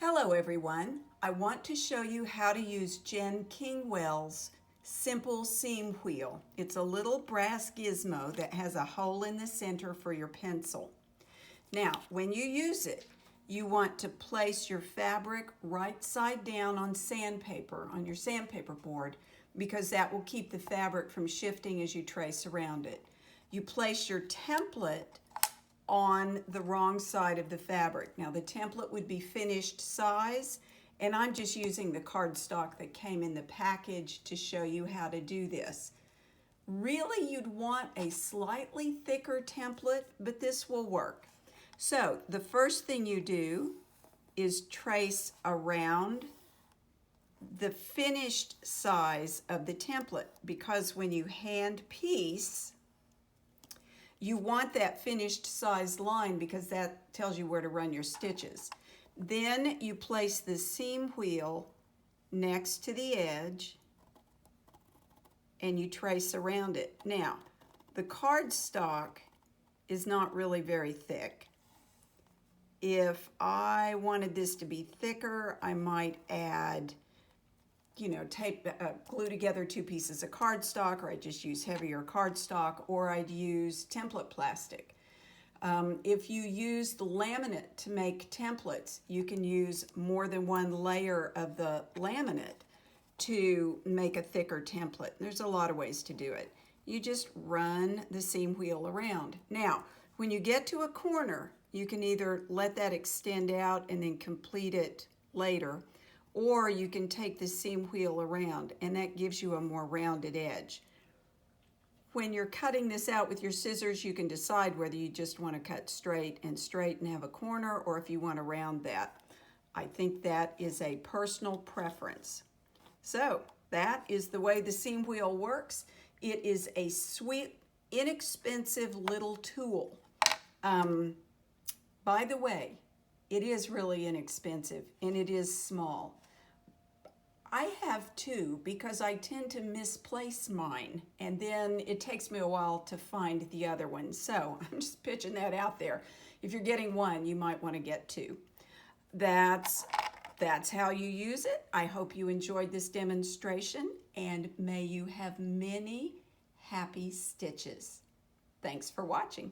Hello everyone. I want to show you how to use Jen Kingwell's simple seam wheel. It's a little brass gizmo that has a hole in the center for your pencil. Now, when you use it, you want to place your fabric right side down on sandpaper, on your sandpaper board, because that will keep the fabric from shifting as you trace around it. You place your template on the wrong side of the fabric. Now the template would be finished size, and I'm just using the cardstock that came in the package to show you how to do this. Really, you'd want a slightly thicker template, but this will work. So the first thing you do is trace around the finished size of the template, because when you hand piece, you want that finished size line because that tells you where to run your stitches. Then you place the seam wheel next to the edge and you trace around it. Now, the cardstock is not really very thick. If I wanted this to be thicker, I might add, glue together two pieces of cardstock, or I'd just use heavier cardstock, or I'd use template plastic. If you use the laminate to make templates, you can use more than one layer of the laminate to make a thicker template. There's a lot of ways to do it. You just run the seam wheel around. Now, when you get to a corner, you can either let that extend out and then complete it later, or you can take the seam wheel around, and that gives you a more rounded edge. When you're cutting this out with your scissors, you can decide whether you just want to cut straight and have a corner, or if you want to round that. I think that is a personal preference. So that is the way the seam wheel works. It is a sweet, inexpensive little tool. By the way, it is really inexpensive, and it is small. I have two because I tend to misplace mine, and then it takes me a while to find the other one. So I'm just pitching that out there. If you're getting one, you might want to get two. That's how you use it. I hope you enjoyed this demonstration, and may you have many happy stitches. Thanks for watching.